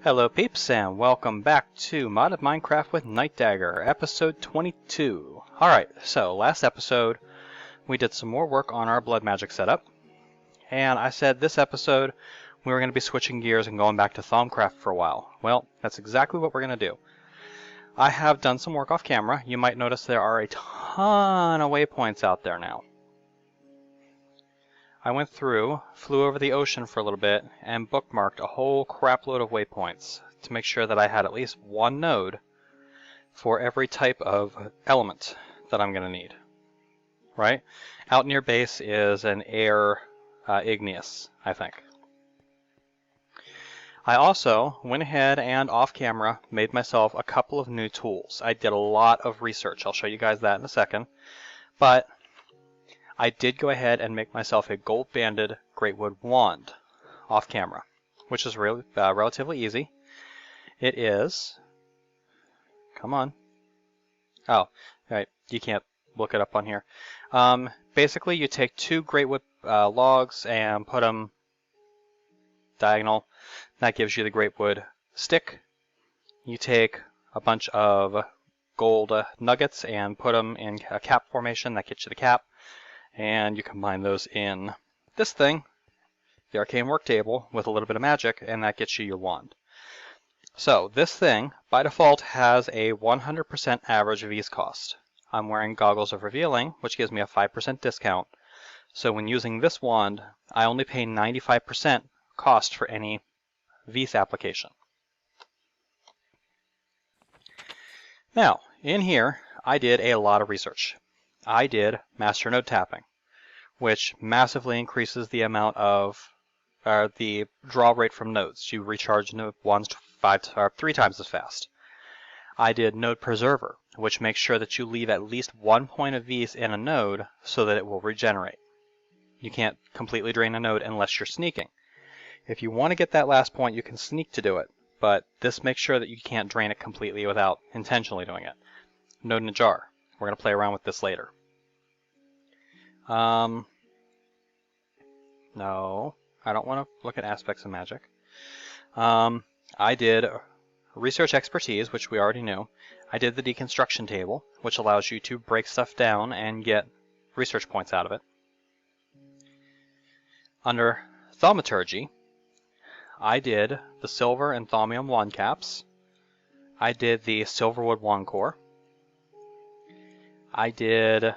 Hello peeps and welcome back to Modded Minecraft with Nightdagger, episode 22. Alright, so last episode we did some more work on our blood magic setup, and I said this episode we were going to be switching gears and going back to Thaumcraft for a while. Well, that's exactly what we're going to do. I have done some work off camera. You might notice there are a ton of waypoints out there now. I went through, flew over the ocean for a little bit, and bookmarked a whole crap load of waypoints to make sure that I had at least one node for every type of element that I'm going to need. Right? Out near base is an air igneous, I think. I also went ahead and off camera made myself a couple of new tools. I did a lot of research. I'll show you guys that in a second. But I did go ahead and make myself a gold-banded Greatwood wand off camera, which is really relatively easy. It is, come on. Oh, right, you can't look it up on here. Basically, you take two Greatwood logs and put them diagonal. That gives you the Greatwood stick. You take a bunch of gold nuggets and put them in a cap formation. That gets you the cap. And you combine those in this thing, the arcane work table, with a little bit of magic, and that gets you your wand. So this thing, by default, has a 100% average V's cost. I'm wearing Goggles of Revealing, which gives me a 5% discount. So when using this wand, I only pay 95% cost for any V's application. Now, in here, I did a lot of research. I did master node tapping, which massively increases the amount of the draw rate from nodes. You recharge wands 3 times as fast. I did node preserver, which makes sure that you leave at least 1 point of V's in a node so that it will regenerate. You can't completely drain a node unless you're sneaking. If you want to get that last point, you can sneak to do it, but this makes sure that you can't drain it completely without intentionally doing it. Node in a jar. We're going to play around with this later. No, I don't want to look at aspects of magic. I did research expertise, which we already knew. I did the deconstruction table, which allows you to break stuff down and get research points out of it. Under thaumaturgy, I did the silver and thaumium wand caps. I did the silverwood wand core. I did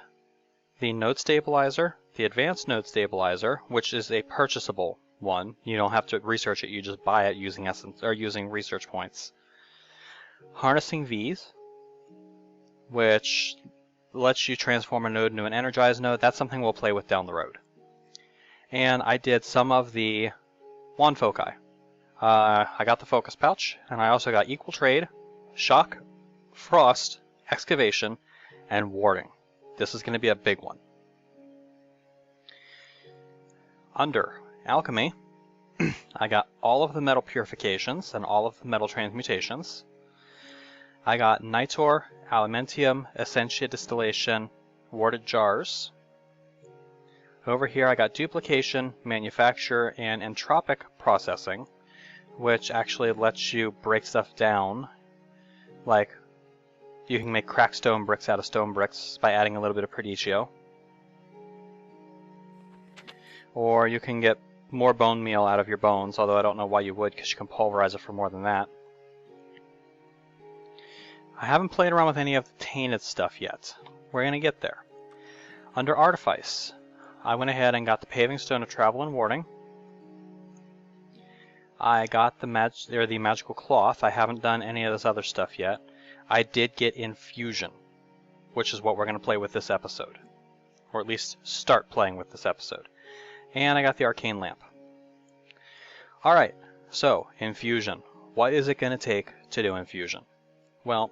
the node stabilizer, the advanced node stabilizer, which is a purchasable one. You don't have to research it, you just buy it using using research points. Harnessing V's, which lets you transform a node into an energized node. That's something we'll play with down the road. And I did some of the wand foci. I got the focus pouch, and I also got equal trade, shock, frost, excavation, and warding. This is going to be a big one. Under alchemy, I got all of the metal purifications and all of the metal transmutations. I got nitor, alimentium, essentia distillation, warded jars. Over here I got duplication, manufacture, and entropic processing, which actually lets you break stuff down. Like, you can make cracked stone bricks out of stone bricks by adding a little bit of Perditio. Or you can get more bone meal out of your bones, although I don't know why you would, because you can pulverize it for more than that. I haven't played around with any of the tainted stuff yet. We're going to get there. Under artifice, I went ahead and got the paving stone of travel and warding. I got the magical cloth. I haven't done any of this other stuff yet. I did get infusion, which is what we're going to play with this episode. Or at least start playing with this episode. And I got the arcane lamp. Alright, so infusion. What is it going to take to do infusion? Well,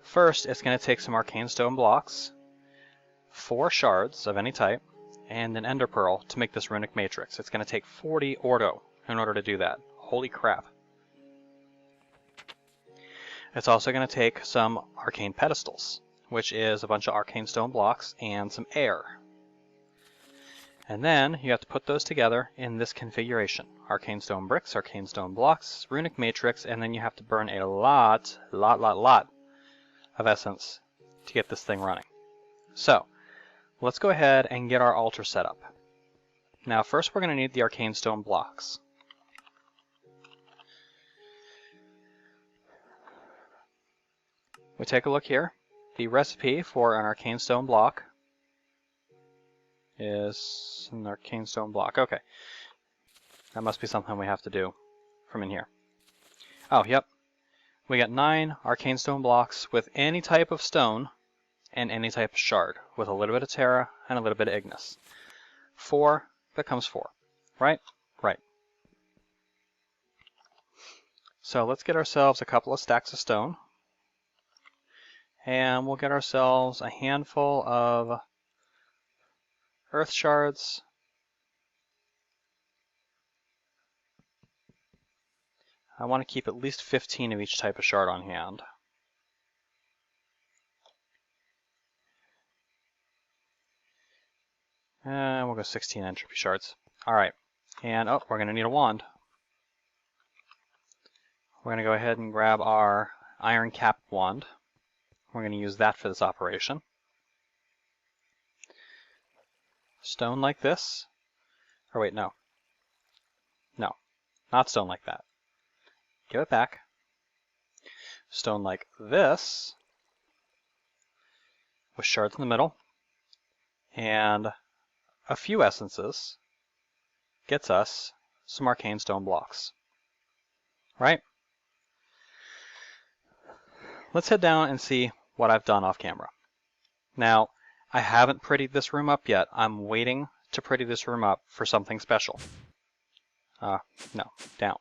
first it's going to take some arcane stone blocks, 4 shards of any type, and an ender pearl to make this runic matrix. It's going to take 40 ordo in order to do that. Holy crap. It's also going to take some arcane pedestals, which is a bunch of arcane stone blocks and some air. And then you have to put those together in this configuration. Arcane stone bricks, arcane stone blocks, runic matrix, and then you have to burn a lot of essence to get this thing running. So, let's go ahead and get our altar set up. Now first we're going to need the arcane stone blocks. We take a look here. The recipe for an arcane stone block is an arcane stone block. Okay. That must be something we have to do from in here. Oh, yep. We got 9 arcane stone blocks with any type of stone and any type of shard, with a little bit of terra and a little bit of ignis. 4 becomes 4, right? Right. So let's get ourselves a couple of stacks of stone. And we'll get ourselves a handful of earth shards. I want to keep at least 15 of each type of shard on hand. And we'll go 16 entropy shards. Alright, and oh, we're going to need a wand. We're going to go ahead and grab our iron cap wand. We're going to use that for this operation. Stone like this. Or wait, no. No, not stone like that. Give it back. Stone like this, with shards in the middle, and a few essences gets us some arcane stone blocks. Right? Let's head down and see what I've done off camera. Now, I haven't prettied this room up yet. I'm waiting to pretty this room up for something special. No, down.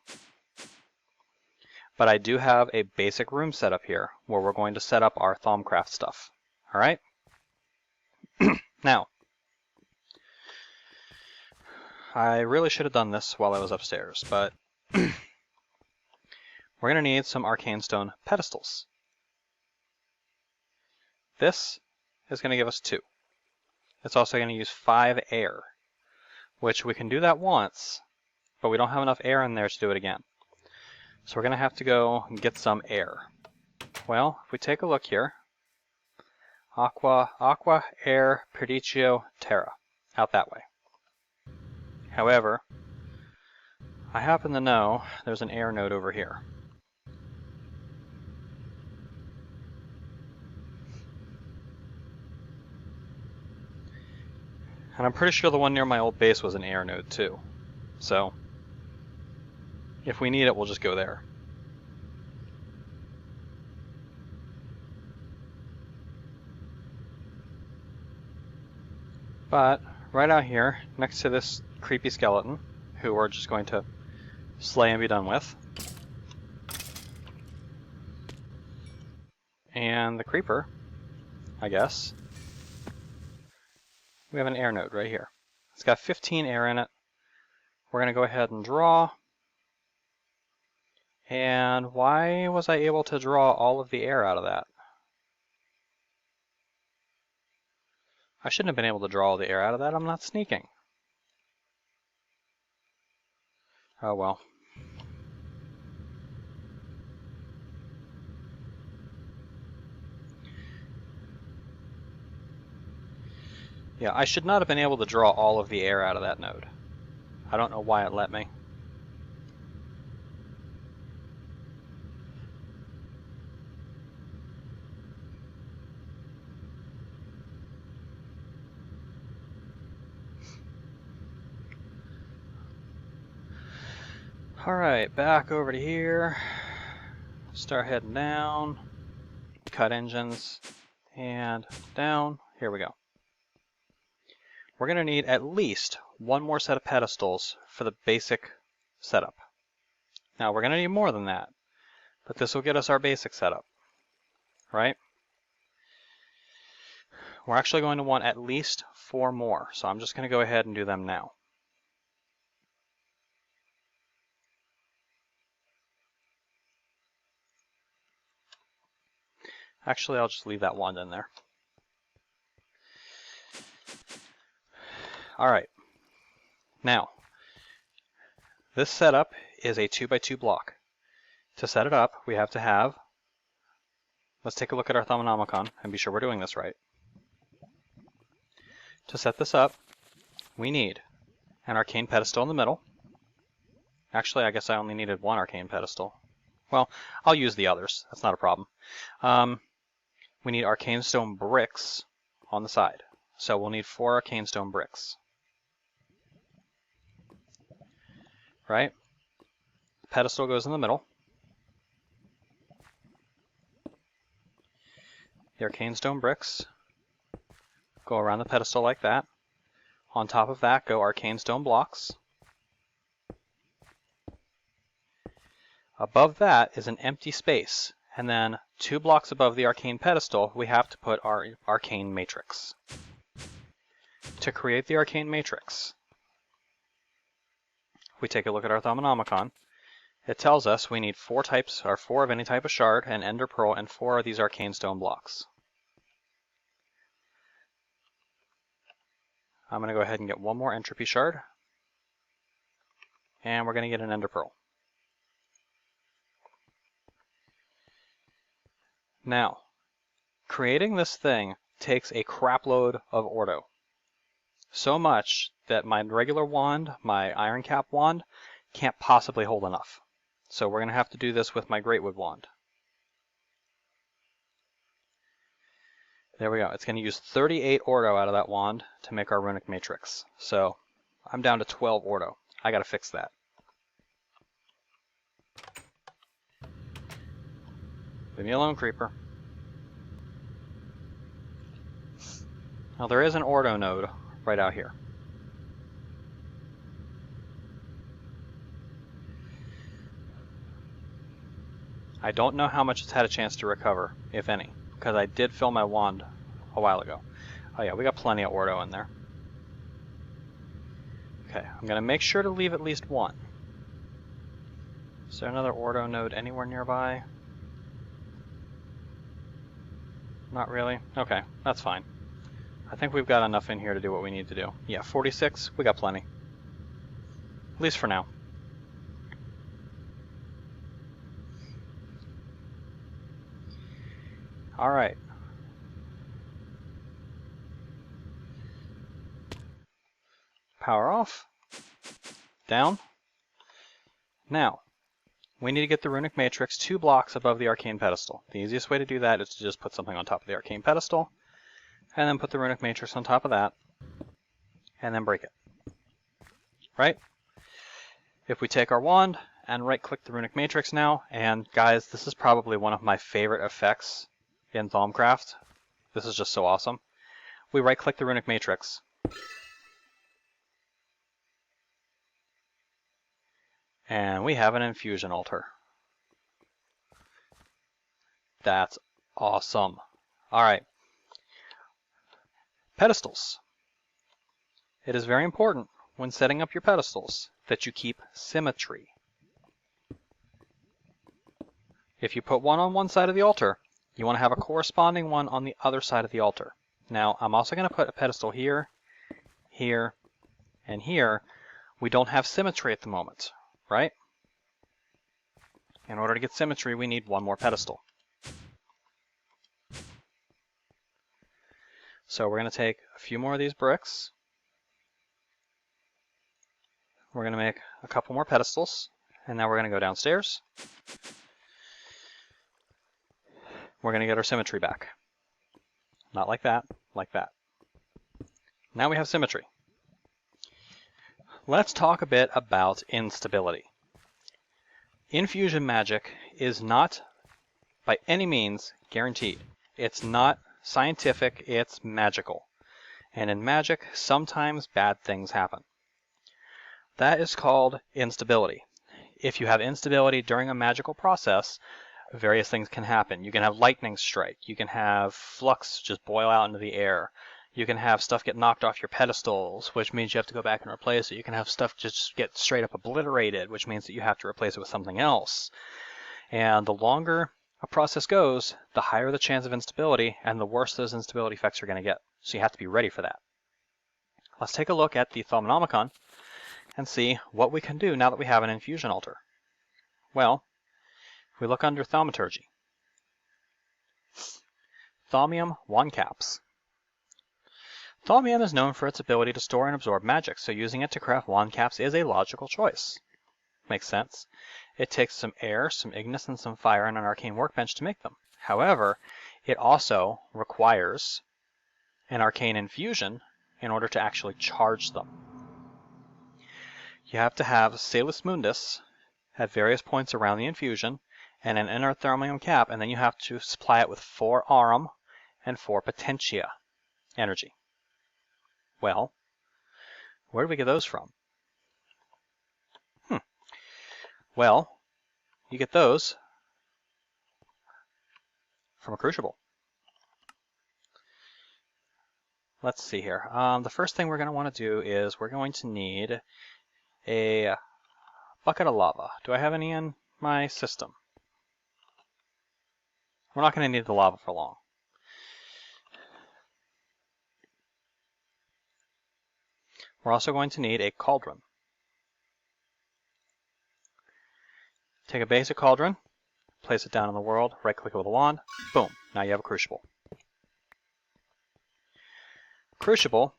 But I do have a basic room set up here where we're going to set up our Thaumcraft stuff. Alright? Now, I really should have done this while I was upstairs, but we're going to need some arcane stone pedestals. This is going to give us 2. It's also going to use 5 air, which we can do that once, but we don't have enough air in there to do it again. So we're going to have to go and get some air. Well, if we take a look here, aqua, air, perdicio, terra, out that way. However, I happen to know there's an air node over here. And I'm pretty sure the one near my old base was an air node too. So, if we need it, we'll just go there. But, right out here, next to this creepy skeleton, who we're just going to slay and be done with, and the creeper, I guess, we have an air node right here. It's got 15 air in it. We're going to go ahead and draw. And why was I able to draw all of the air out of that? I shouldn't have been able to draw all the air out of that. I'm not sneaking. Oh well. Yeah, I should not have been able to draw all of the air out of that node. I don't know why it let me. Alright, back over to here. Start heading down. Cut engines. And down. Here we go. We're going to need at least one more set of pedestals for the basic setup. Now, we're going to need more than that. But this will get us our basic setup. Right? We're actually going to want at least 4 more. So I'm just going to go ahead and do them now. Actually, I'll just leave that wand in there. Alright, Now, this setup is a 2x2 block. To set it up, we have to have, let's take a look at our thauminomicon and be sure we're doing this right. To set this up, we need an arcane pedestal in the middle. Actually, I guess I only needed one arcane pedestal. Well, I'll use the others. That's not a problem. We need arcane stone bricks on the side. So we'll need 4 arcane stone bricks. Right? The pedestal goes in the middle. The arcane stone bricks go around the pedestal like that. On top of that go arcane stone blocks. Above that is an empty space, and then 2 blocks above the arcane pedestal, we have to put our arcane matrix. To create the arcane matrix, we take a look at our thauminomicon. It tells us we need 4 types, or 4 of any type of shard, an ender pearl, and 4 of these arcane stone blocks. I'm going to go ahead and get 1 more entropy shard, and we're going to get an ender pearl. Now, creating this thing takes a crap load of ordo. So much that my regular wand, my iron cap wand, can't possibly hold enough. So we're going to have to do this with my greatwood wand. There we go. It's going to use 38 ordo out of that wand to make our runic matrix. So I'm down to 12 ordo. I got to fix that. Leave me alone, creeper. Now there is an ordo node right out here. I don't know how much it's had a chance to recover, if any, because I did fill my wand a while ago. Oh yeah, we got plenty of ordo in there. Okay, I'm going to make sure to leave at least 1. Is there another ordo node anywhere nearby? Not really? Okay, that's fine. I think we've got enough in here to do what we need to do. Yeah, 46, we got plenty. At least for now. Alright. Power off. Down. Now, we need to get the runic matrix 2 blocks above the arcane pedestal. The easiest way to do that is to just put something on top of the arcane pedestal, and then put the runic matrix on top of that, and then break it. Right? If we take our wand and right-click the runic matrix now, and guys, this is probably one of my favorite effects in Thaumcraft. This is just so awesome. We right-click the runic matrix. And we have an infusion altar. That's awesome. Alright. Pedestals. It is very important when setting up your pedestals that you keep symmetry. If you put one on one side of the altar, you want to have a corresponding one on the other side of the altar. Now, I'm also going to put a pedestal here, here, and here. We don't have symmetry at the moment, right? In order to get symmetry, we need 1 more pedestal. So we're going to take a few more of these bricks. We're going to make a couple more pedestals, and now we're going to go downstairs. We're going to get our symmetry back. Not like that, like that. Now we have symmetry. Let's talk a bit about instability. Infusion magic is not by any means guaranteed. It's not scientific, it's magical. And in magic, sometimes bad things happen. That is called instability. If you have instability during a magical process, various things can happen. You can have lightning strike. You can have flux just boil out into the air. You can have stuff get knocked off your pedestals, which means you have to go back and replace it. You can have stuff just get straight up obliterated, which means that you have to replace it with something else. And the longer a process goes, the higher the chance of instability, and the worse those instability effects are going to get. So you have to be ready for that. Let's take a look at the thauminomicon and see what we can do now that we have an infusion altar. Well, if we look under thaumaturgy, thaumium wand caps. Thaumium is known for its ability to store and absorb magic, so using it to craft wand caps is a logical choice. Makes sense. It takes some air, some ignis, and some fire and an arcane workbench to make them. However, it also requires an arcane infusion in order to actually charge them. You have to have Salus Mundus at various points around the infusion and an inner thaumium cap, and then you have to supply it with 4 aurum and 4 potentia energy. Well, where do we get those from? Well, you get those from a crucible. Let's see here. The first thing we're going to want to do is we're going to need a bucket of lava. Do I have any in my system? We're not going to need the lava for long. We're also going to need a cauldron. Take a basic cauldron, place it down in the world, right click it with a wand, boom, now you have a crucible. Crucible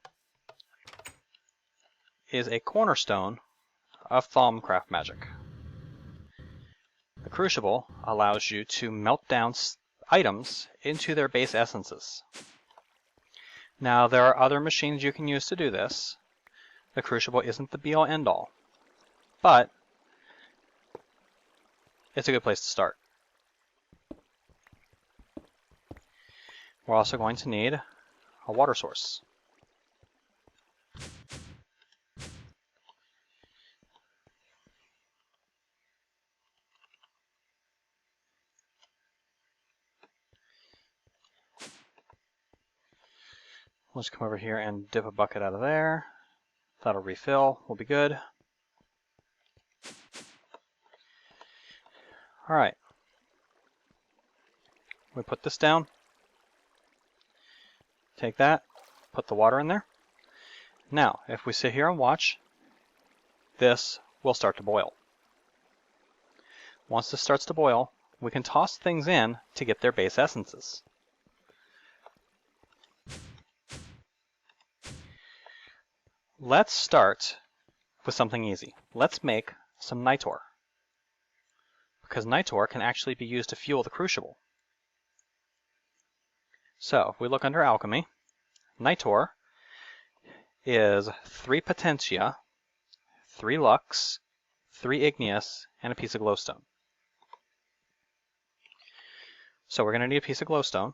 is a cornerstone of Thaumcraft magic. The crucible allows you to melt down items into their base essences. Now there are other machines you can use to do this. The crucible isn't the be-all end-all, but it's a good place to start. We're also going to need a water source. Let's come over here and dip a bucket out of there. That'll refill, we'll be good. Alright. We put this down. Take that, put the water in there. Now, if we sit here and watch, this will start to boil. Once this starts to boil, we can toss things in to get their base essences. Let's start with something easy. Let's make some nitor, because nitor can actually be used to fuel the crucible. So, if we look under alchemy, nitor is 3 potentia, 3 lux, 3 igneous, and a piece of glowstone. So we're going to need a piece of glowstone,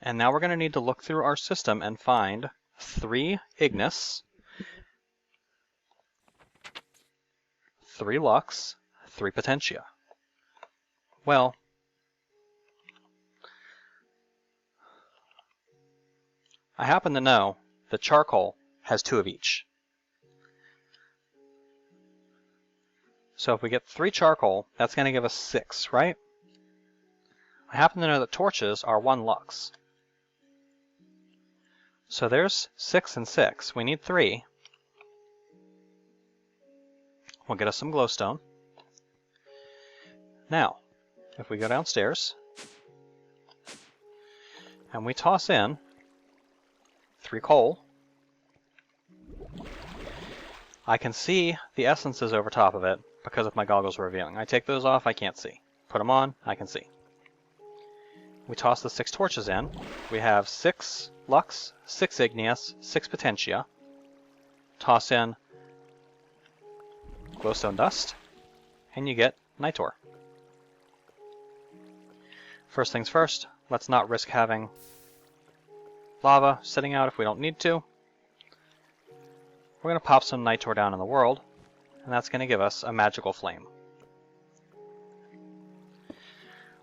and now we're going to need to look through our system and find 3 igneous, 3 lux, 3 potentia. Well, I happen to know that charcoal has 2 of each. So if we get 3 charcoal, that's going to give us 6, right? I happen to know that torches are 1 lux. So there's 6 and 6. We need 3. We'll get us some glowstone. Now, if we go downstairs and we toss in 3 coal, I can see the essences over top of it because of my goggles revealing. I take those off, I can't see. Put them on, I can see. We toss the 6 torches in. We have 6 lux, 6 igneous, 6 potentia. Toss in glowstone dust, and you get nitor. First things first, let's not risk having lava sitting out if we don't need to. We're going to pop some nitor down in the world, and that's going to give us a magical flame.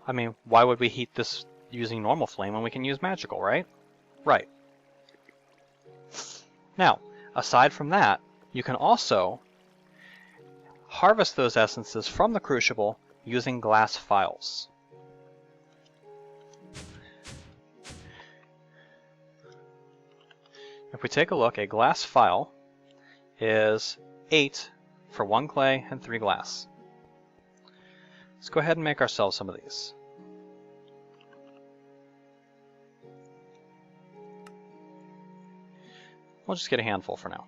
I mean, why would we heat this using normal flame when we can use magical, right? Right. Now, aside from that, you can also harvest those essences from the crucible using glass phials. If we take a look, a glass phial is 8 for 1 clay and 3 glass. Let's go ahead and make ourselves some of these. We'll just get a handful for now.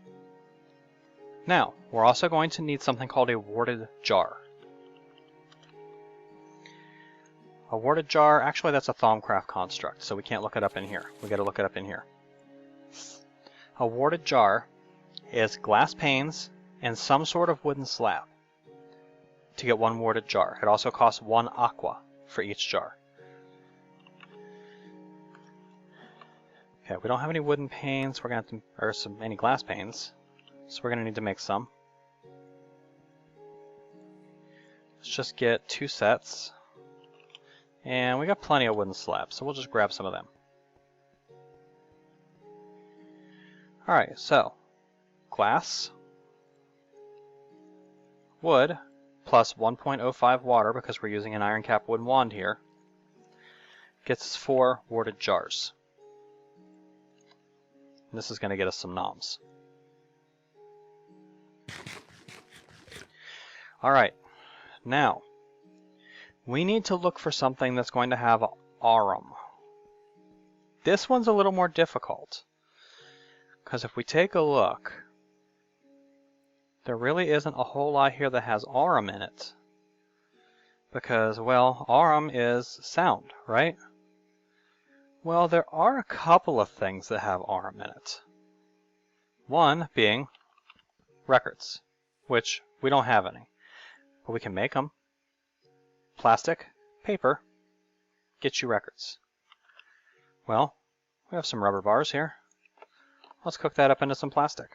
Now, we're also going to need something called a warded jar. A warded jar, actually that's a Thaumcraft construct, so we can't look it up in here. We gotta look it up in here. A warded jar is glass panes and some sort of wooden slab to get 1 warded jar. It also costs 1 aqua for each jar. Okay, we don't have any wooden panes, we're gonna have to, or any glass panes, so we're gonna need to make some. Let's just get 2 sets. And we got plenty of wooden slabs, so we'll just grab some of them. Alright, so glass, wood, plus 1.05 water because we're using an iron cap wooden wand here, gets us 4 warded jars. And this is going to get us some noms. Alright, now we need to look for something that's going to have aurum. This one's a little more difficult, because if we take a look, there really isn't a whole lot here that has aurum in it. Because, well, aurum is sound, right? Well, there are a couple of things that have aurum in it. One being records, which we don't have any, but we can make them. Plastic, paper, get you records. Well, we have some rubber bars here. Let's cook that up into some plastic.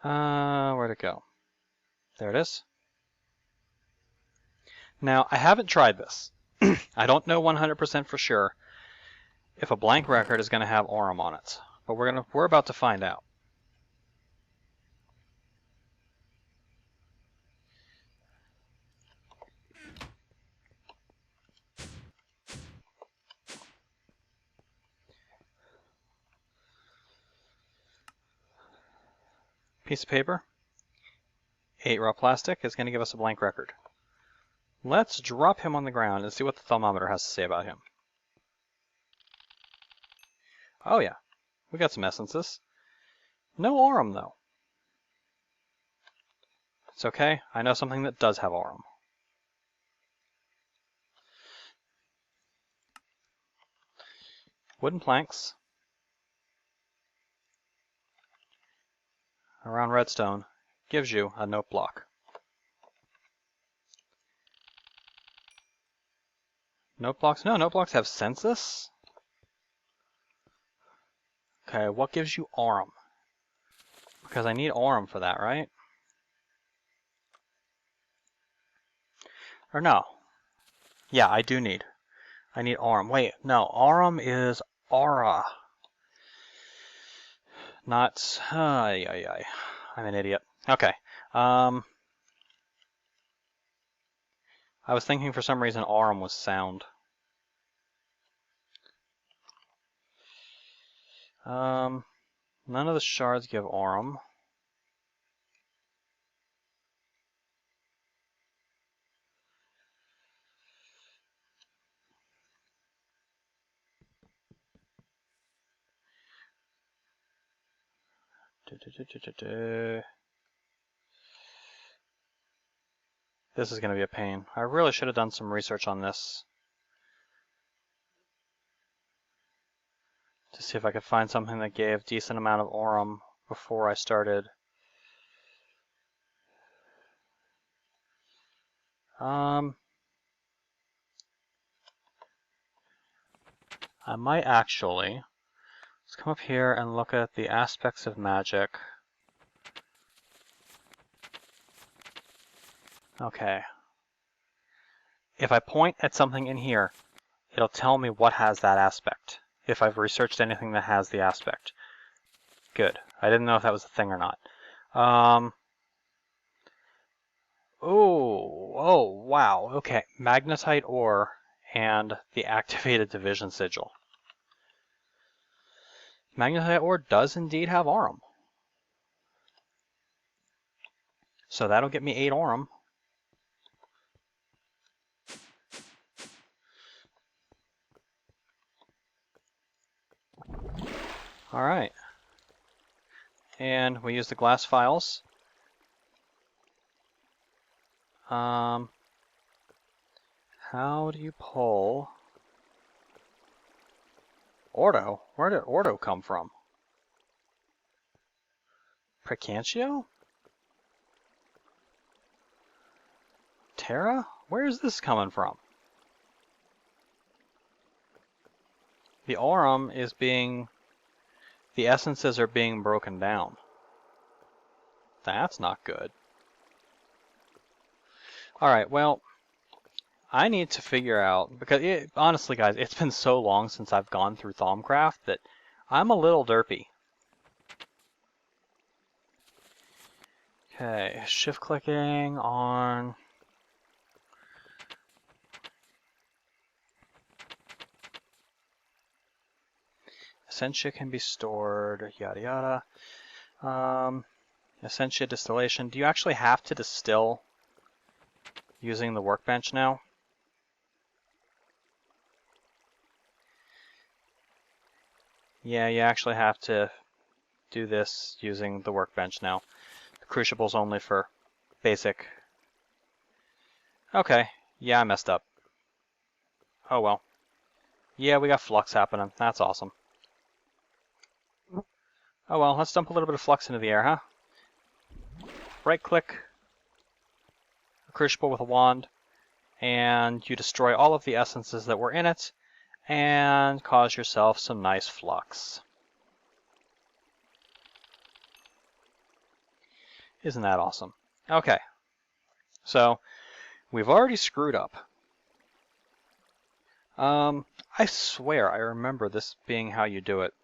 Where'd it go? There it is. Now, I haven't tried this. I don't know 100% for sure if a blank record is going to have aurum on it, but we're about to find out. Piece of paper, 8 raw plastic is going to give us a blank record. Let's drop him on the ground and see what the thermometer has to say about him. Oh yeah, we got some essences. No aurum though. It's okay, I know something that does have aurum. Wooden planks around redstone gives you a note block. Note blocks? No, note blocks have census? Okay, what gives you aurum? Because I need aurum for that, right? Or no. Yeah, I do need. I need aurum. Wait, no, aurum is aura. Not... I'm an idiot. Okay. I was thinking for some reason aurum was sound. None of the shards give aurum. This is going to be a pain. I really should have done some research on this to see if I could find something that gave a decent amount of aurum before I started. I might actually, let's come up here and look at the aspects of magic. Okay. If I point at something in here, it'll tell me what has that aspect, if I've researched anything that has the aspect. Good. I didn't know if that was a thing or not. Oh, wow. Okay. Magnetite ore and the activated division sigil. Magnetite ore does indeed have aurum. So that'll get me 8 aurum. Alright. And we use the glass files. How do you pull Ordo? Where did Ordo come from? Precantio? Terra? Where is this coming from? The aurum is being... The essences are being broken down. That's not good. Alright, well, I need to figure out, because honestly guys, it's been so long since I've gone through Thaumcraft that I'm a little derpy. Okay, shift clicking on... Essentia can be stored, yada yada. Essentia distillation. Do you actually have to distill using the workbench now? Yeah, you actually have to do this using the workbench now. The crucible's only for basic. Okay, yeah, I messed up. Oh well. Yeah, we got flux happening. That's awesome. Oh well, let's dump a little bit of flux into the air, huh? Right click a crucible with a wand, and you destroy all of the essences that were in it, and cause yourself some nice flux. Isn't that awesome? Okay, so we've already screwed up. I swear I remember this being how you do it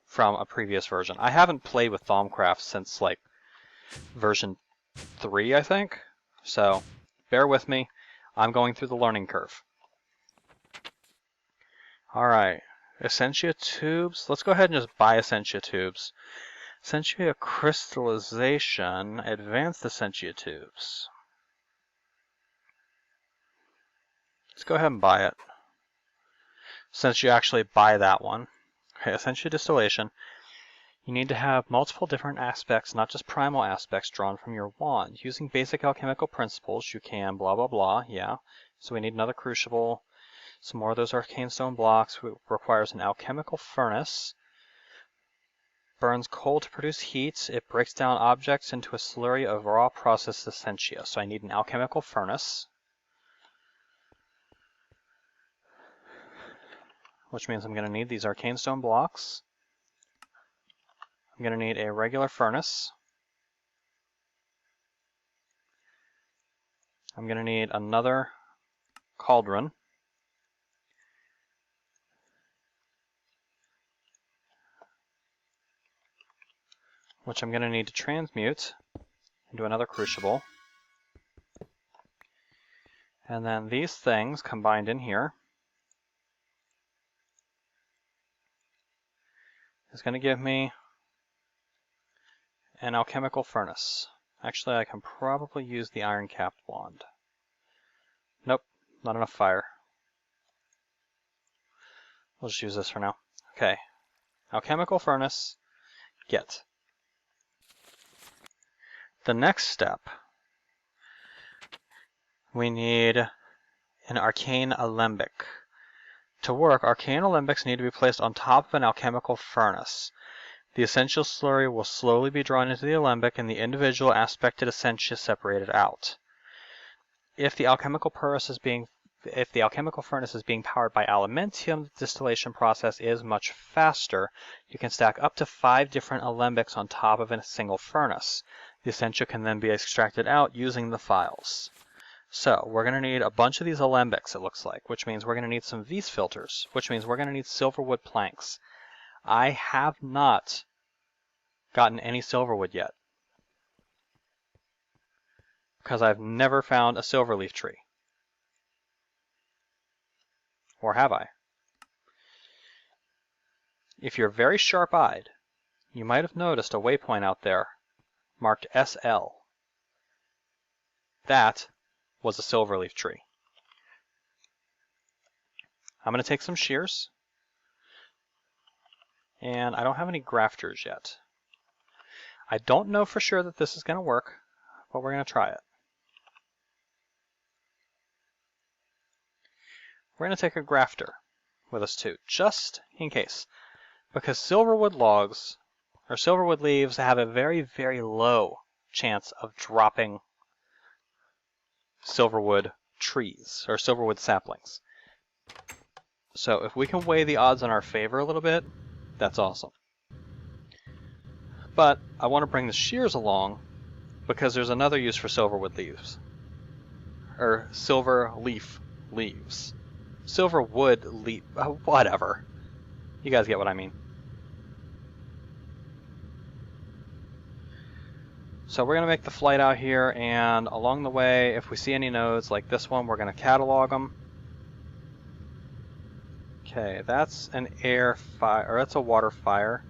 from a previous version. I haven't played with Thaumcraft since like version 3, I think. So bear with me. I'm going through the learning curve. Alright, Essentia tubes. Let's go ahead and just buy Essentia tubes. Essentia crystallization, advanced Essentia tubes. Let's go ahead and buy it. Since you actually buy that one. Okay, Essentia distillation. You need to have multiple different aspects, not just primal aspects, drawn from your wand. Using basic alchemical principles, you can blah blah blah, yeah. So we need another crucible. Some more of those arcane stone blocks. It requires an alchemical furnace. Burns coal to produce heat. It breaks down objects into a slurry of raw processed essentia. So I need an alchemical furnace. Which means I'm going to need these arcane stone blocks. I'm going to need a regular furnace. I'm going to need another cauldron. Which I'm going to need to transmute into another crucible. And then these things combined in here is going to give me an alchemical furnace. Actually, I can probably use the iron-capped wand. Nope, not enough fire. We'll just use this for now. Okay, alchemical furnace, get. The next step, we need an arcane alembic. To work, arcane alembics need to be placed on top of an alchemical furnace. The essential slurry will slowly be drawn into the alembic and the individual aspected essentia separated out. If the alchemical furnace is being powered by aluminium, the distillation process is much faster. You can stack up to 5 different alembics on top of a single furnace. The essentia can then be extracted out using the files. So we're going to need a bunch of these alembics, it looks like, which means we're going to need some V's filters, which means we're going to need silverwood planks. I have not gotten any silverwood yet, because I've never found a silverleaf tree. Or have I? if you're very sharp-eyed, you might have noticed a waypoint out there marked SL. That was a silverleaf tree. I'm going to take some shears, and I don't have any grafters yet. I don't know for sure that this is going to work, but we're going to try it. We're going to take a grafter with us too, just in case, because silverwood logs or silverwood leaves have a very, very low chance of dropping silverwood trees or silverwood saplings. So if we can weigh the odds in our favor a little bit, that's awesome. But I want to bring the shears along because there's another use for silverwood leaves, or silver leaf leaves. Silverwood leaf, whatever. You guys get what I mean. So we're going to make the flight out here, and along the way, if we see any nodes like this one, we're going to catalog them. Okay, that's an air fire, or that's a water fire.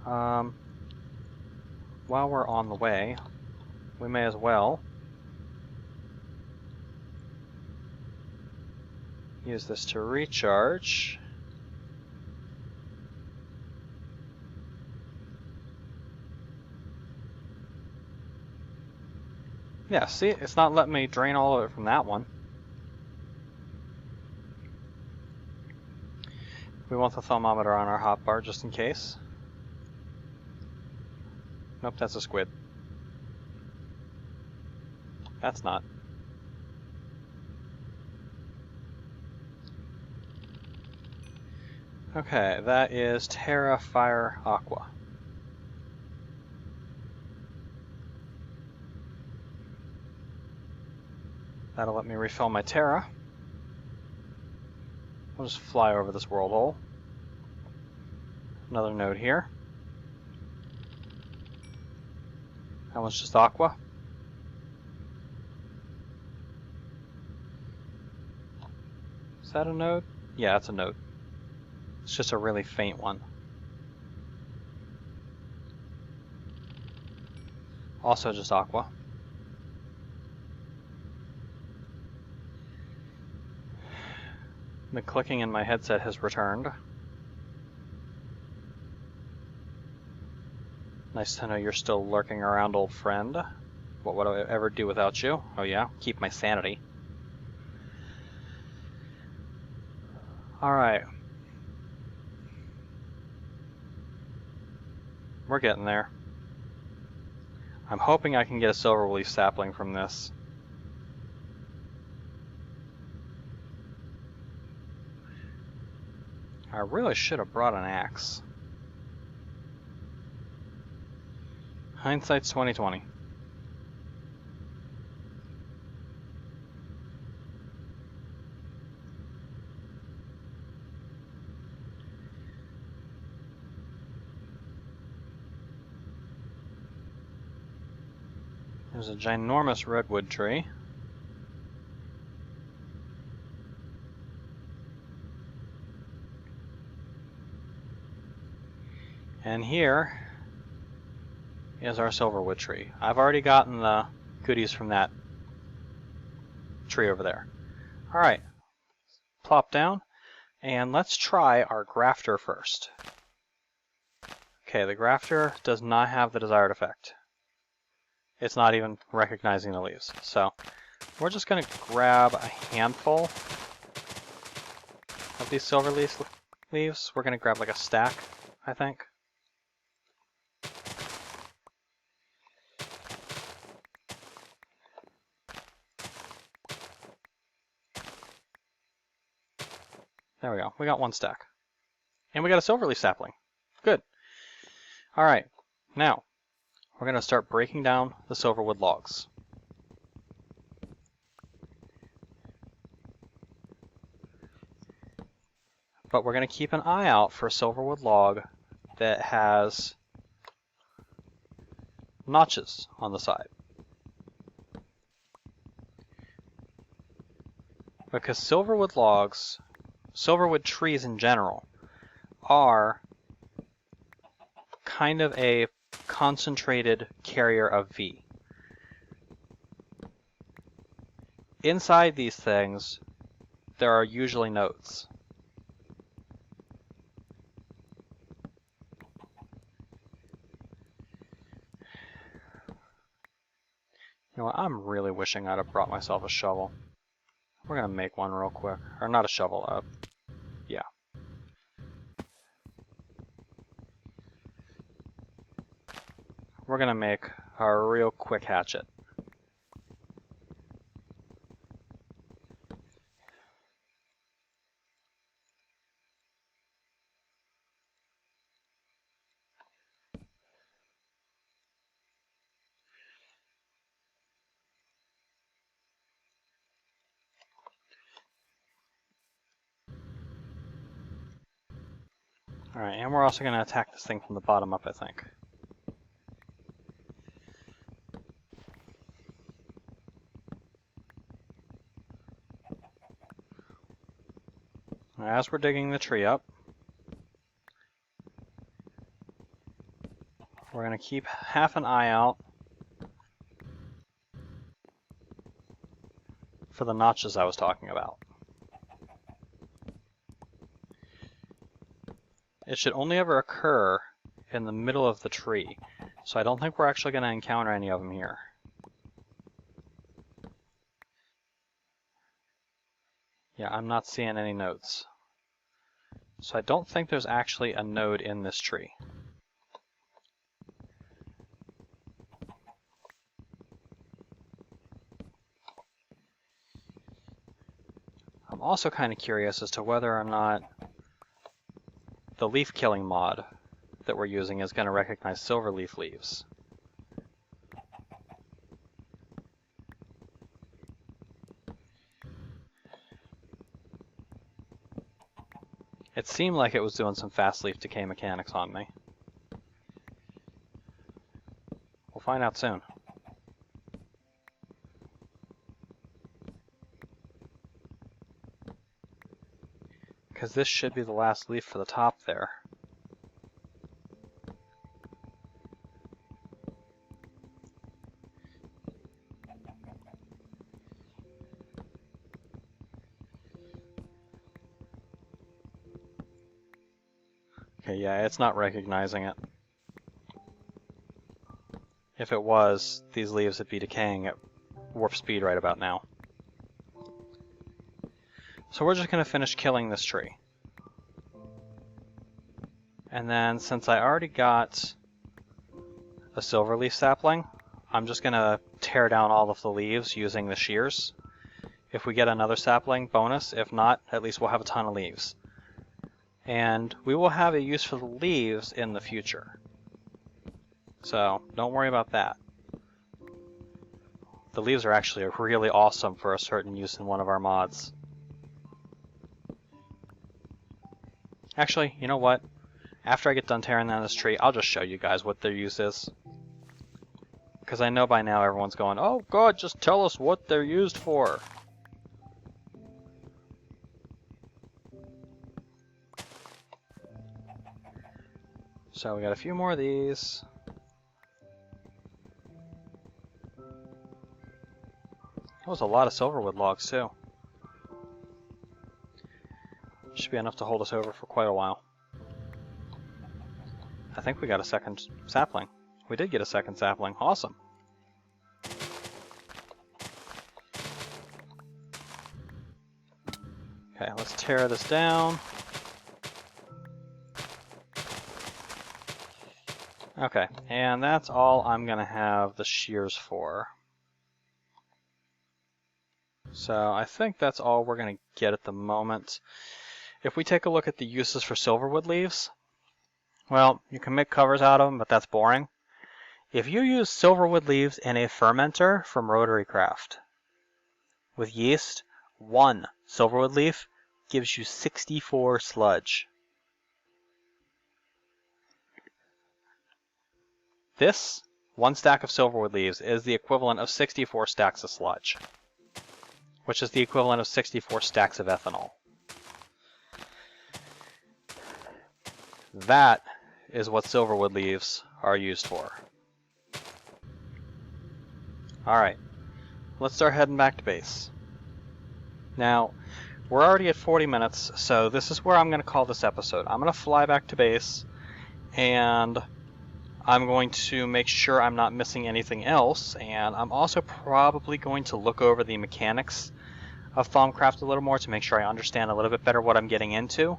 While we're on the way, we may as well use this to recharge. Yeah, see, it's not letting me drain all of it from that one. We want the thermometer on our hotbar just in case. Nope, that's a squid. That's not. Okay, that is Terra Fire Aqua. That'll let me refill my Terra. I'll just fly over this world hole. Another node here. That one's just Aqua. Is that a node? Yeah, it's a node. It's just a really faint one. Also just Aqua. The clicking in my headset has returned. Nice to know you're still lurking around, old friend. What would I ever do without you? Oh yeah, keep my sanity. Alright. We're getting there. I'm hoping I can get a silverleaf sapling from this. I really should have brought an axe. Hindsight's 20/20. There's a ginormous redwood tree. And here is our silverwood tree. I've already gotten the goodies from that tree over there. Alright, plop down, and let's try our grafter first. Okay, the grafter does not have the desired effect. It's not even recognizing the leaves. So we're just going to grab a handful of these silver leaves. We're going to grab like a stack, I think. There we go. We got one stack. And we got a silverleaf sapling. Good. Alright. Now, we're going to start breaking down the silverwood logs. But we're going to keep an eye out for a silverwood log that has notches on the side. Because silverwood logs, silverwood trees in general, are kind of a concentrated carrier of V. Inside these things, there are usually nodes. You know what, I'm really wishing I'd have brought myself a shovel. We're gonna make one real quick. Or not a shovel, yeah. We're gonna make a real quick hatchet. Alright, and we're also gonna attack this thing from the bottom up, I think. As we're digging the tree up, we're going to keep half an eye out for the notches I was talking about. It should only ever occur in the middle of the tree, so I don't think we're actually going to encounter any of them here. Yeah, I'm not seeing any nodes. So I don't think there's actually a node in this tree. I'm also kind of curious as to whether or not the leaf killing mod that we're using is going to recognize silverleaf leaves. It seemed like it was doing some fast leaf decay mechanics on me. We'll find out soon. Because this should be the last leaf for the top there. Okay, yeah, it's not recognizing it. If it was, these leaves would be decaying at warp speed right about now. So we're just going to finish killing this tree. And then, since I already got a silverleaf sapling, I'm just going to tear down all of the leaves using the shears. If we get another sapling, bonus. If not, at least we'll have a ton of leaves. And we will have a use for the leaves in the future. So, don't worry about that. The leaves are actually really awesome for a certain use in one of our mods. Actually, you know what? After I get done tearing down this tree, I'll just show you guys what their use is. Because I know by now everyone's going, oh god, just tell us what they're used for. So we got a few more of these. That was a lot of silverwood logs too. Should be enough to hold us over for quite a while. I think we got a second sapling. We did get a second sapling. Awesome. Okay, let's tear this down. Okay, and that's all I'm going to have the shears for. So I think that's all we're going to get at the moment. If we take a look at the uses for silverwood leaves, well, you can make covers out of them, but that's boring. If you use silverwood leaves in a fermenter from Rotary Craft with yeast, 1 silverwood leaf gives you 64 sludge. This, 1 stack of silverwood leaves, is the equivalent of 64 stacks of sludge, which is the equivalent of 64 stacks of ethanol. That is what silverwood leaves are used for. Alright, let's start heading back to base. Now, we're already at 40 minutes, so this is where I'm going to call this episode. I'm going to fly back to base, and I'm going to make sure I'm not missing anything else, and I'm also probably going to look over the mechanics of Thaumcraft a little more to make sure I understand a little bit better what I'm getting into,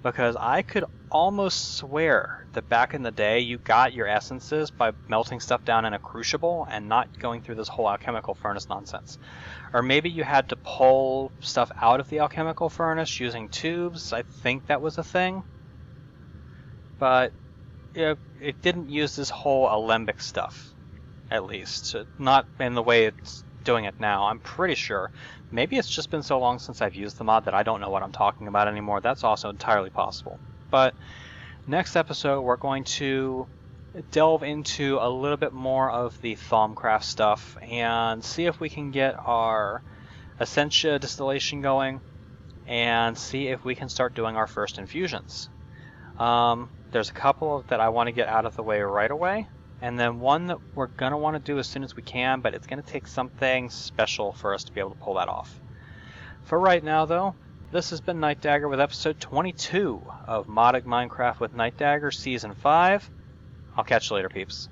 because I could almost swear that back in the day you got your essences by melting stuff down in a crucible and not going through this whole alchemical furnace nonsense. Or maybe you had to pull stuff out of the alchemical furnace using tubes. I think that was a thing. But it didn't use this whole alembic stuff, at least. Not in the way it's doing it now, I'm pretty sure. Maybe it's just been so long since I've used the mod that I don't know what I'm talking about anymore. That's also entirely possible. But next episode, we're going to delve into a little bit more of the Thaumcraft stuff and see if we can get our Essentia distillation going and see if we can start doing our first infusions. There's a couple that I want to get out of the way right away, and then one that we're going to want to do as soon as we can, but it's going to take something special for us to be able to pull that off. For right now, though, this has been Nightdagger with episode 22 of Modded Minecraft with Nightdagger Season 5. I'll catch you later, peeps.